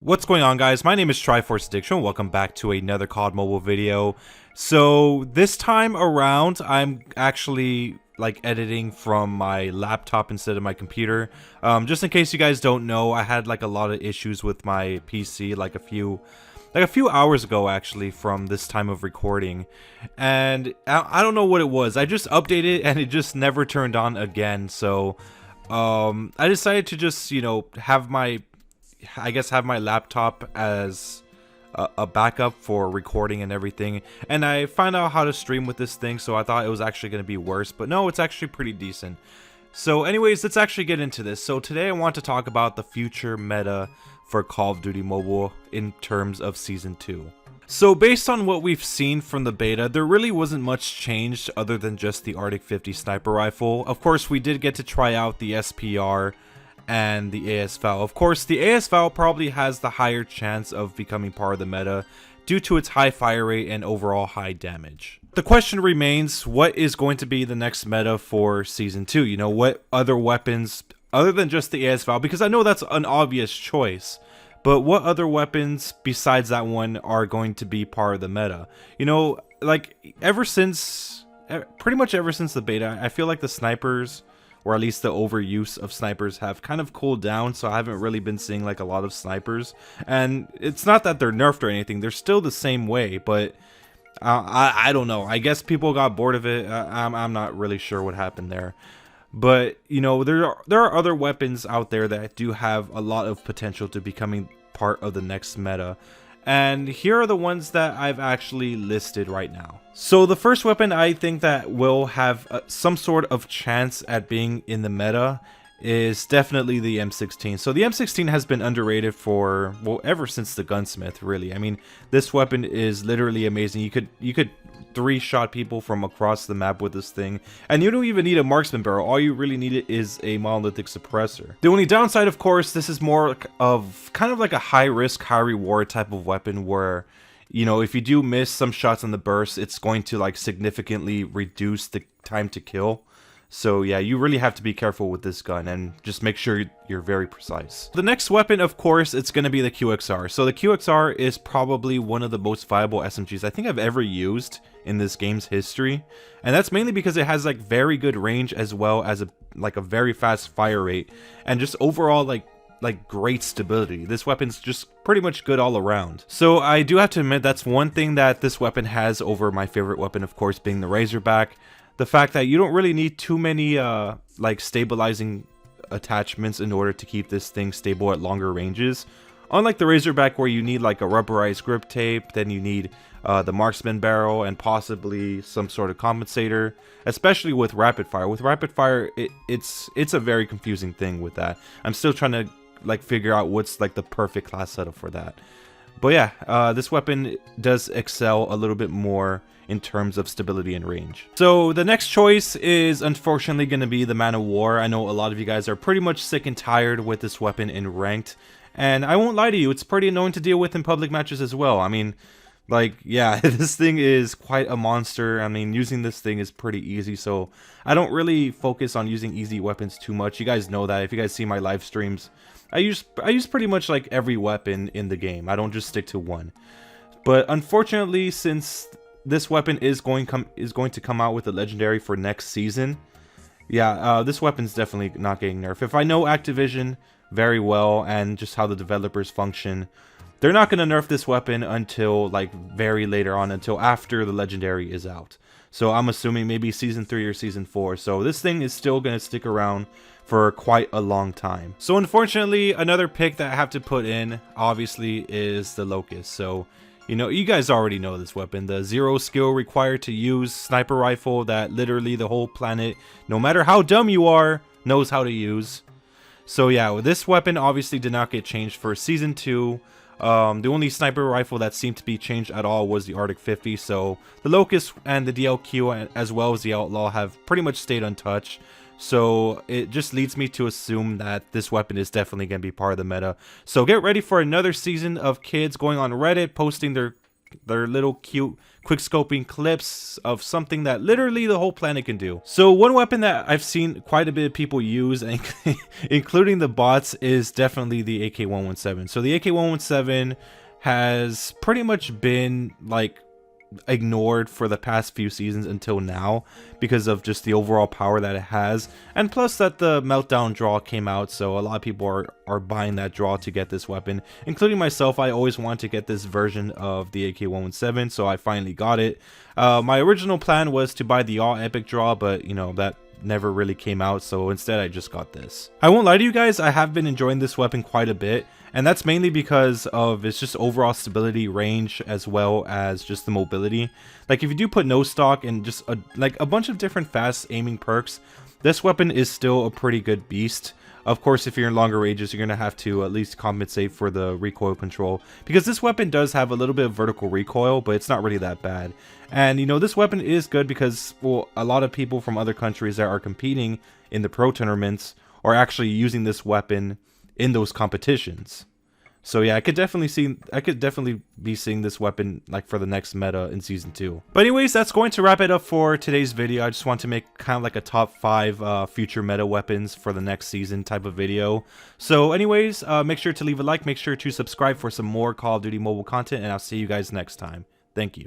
What's going on, guys? My name is Triforce Addiction. Welcome back to another COD mobile video. So this time around, I'm actually editing from my laptop instead of my computer. Just in case you guys don't know, I had a lot of issues with my PC a few hours ago actually from this time of recording, and I don't know what it was. I just updated and it just never turned on again. So I decided to just have my laptop as a backup for recording and everything, and I found out how to stream with this thing, so I thought it was actually going to be worse, but no, it's actually pretty decent. So anyways, let's actually get into this. So today I want to talk about the future meta for Call of Duty Mobile in terms of Season 2. So based on what we've seen from the beta, there really wasn't much changed other than just the Arctic 50 sniper rifle. Of course, we did get to try out the SPR and the ASVAL. Of course, the ASVAL probably has the higher chance of becoming part of the meta due to its high fire rate and overall high damage. The question remains, what is going to be the next meta for Season 2? You know, what other weapons, other than just the ASVAL, because I know that's an obvious choice, but what other weapons besides that one are going to be part of the meta? You know, pretty much ever since the beta, I feel like the snipers, or at least the overuse of snipers, have kind of cooled down, so I haven't really been seeing a lot of snipers. And it's not that they're nerfed or anything, they're still the same way, but I don't know. I guess people got bored of it. I'm not really sure what happened there. But, you know, there are other weapons out there that do have a lot of potential to becoming part of the next meta. And here are the ones that I've actually listed right now. So the first weapon I think that will have some sort of chance at being in the meta is definitely the M16. So the M16 has been underrated for, well, ever since the Gunsmith, really. I mean, this weapon is literally amazing. You could three-shot people from across the map with this thing, and you don't even need a marksman barrel. All you really need is a monolithic suppressor. The only downside, of course, this is more of kind of like a high-risk, high-reward type of weapon where, you know, if you do miss some shots on the burst, it's going to significantly reduce the time to kill. So yeah, you really have to be careful with this gun and just make sure you're very precise. The next weapon, of course, it's going to be the QXR. So the QXR is probably one of the most viable SMGs I think I've ever used in this game's history. And that's mainly because it has very good range as well as a very fast fire rate and just overall great stability. This weapon's just pretty much good all around. So I do have to admit that's one thing that this weapon has over my favorite weapon, of course, being the Razorback. The fact that you don't really need too many stabilizing attachments in order to keep this thing stable at longer ranges. Unlike the Razorback, where you need a rubberized grip tape, then you need the marksman barrel and possibly some sort of compensator, especially with rapid fire. With rapid fire, it's a very confusing thing with that. I'm still trying to figure out what's the perfect class setup for that. But yeah, this weapon does excel a little bit more in terms of stability and range. So the next choice is unfortunately going to be the Man of War. I know a lot of you guys are pretty much sick and tired with this weapon in ranked, and I won't lie to you, it's pretty annoying to deal with in public matches as well. I mean, yeah, this thing is quite a monster. I mean, using this thing is pretty easy, so I don't really focus on using easy weapons too much. You guys know that. If you guys see my live streams, I use pretty much every weapon in the game. I don't just stick to one. But unfortunately, since this weapon is going to come out with a legendary for next season, yeah, this weapon's definitely not getting nerfed. If I know Activision very well and just how the developers function, they're not going to nerf this weapon until very later on, until after the legendary is out. So I'm assuming maybe Season 3 or Season 4. So this thing is still going to stick around for quite a long time. So unfortunately, another pick that I have to put in, obviously, is the Locust. So, you know, you guys already know this weapon. The 0 skill required to use sniper rifle that literally the whole planet, no matter how dumb you are, knows how to use. So yeah, this weapon obviously did not get changed for Season 2. The only sniper rifle that seemed to be changed at all was the Arctic 50, so the Locust and the DLQ as well as the Outlaw have pretty much stayed untouched. So it just leads me to assume that this weapon is definitely going to be part of the meta. So get ready for another season of kids going on Reddit, posting their their little cute quick scoping clips of something that literally the whole planet can do. So one weapon that I've seen quite a bit of people use, including the bots, is definitely the AK-117. So the AK-117 has pretty much been like ignored for the past few seasons until now because of just the overall power that it has, and plus that the meltdown draw came out, so a lot of people are buying that draw to get this weapon, including myself. I always wanted to get this version of the AK-117, so I finally got it. My original plan was to buy the all epic draw, but you know, that never really came out, so instead I just got this. I won't lie to you guys, I have been enjoying this weapon quite a bit, and that's mainly because of its just overall stability, range, as well as just the mobility. Like if you do put no stock and just like a bunch of different fast aiming perks, this weapon is still a pretty good beast. Of course, if you're in longer ranges, you're going to have to at least compensate for the recoil control, because this weapon does have a little bit of vertical recoil, but it's not really that bad. And you know, this weapon is good because, well, a lot of people from other countries that are competing in the pro tournaments are actually using this weapon in those competitions. So yeah, I could definitely be seeing this weapon like for the next meta in season 2. But anyways, that's going to wrap it up for today's video. I just want to make kind of like a top 5 future meta weapons for the next season type of video. So anyways, make sure to leave a like, make sure to subscribe for some more Call of Duty mobile content, and I'll see you guys next time. Thank you.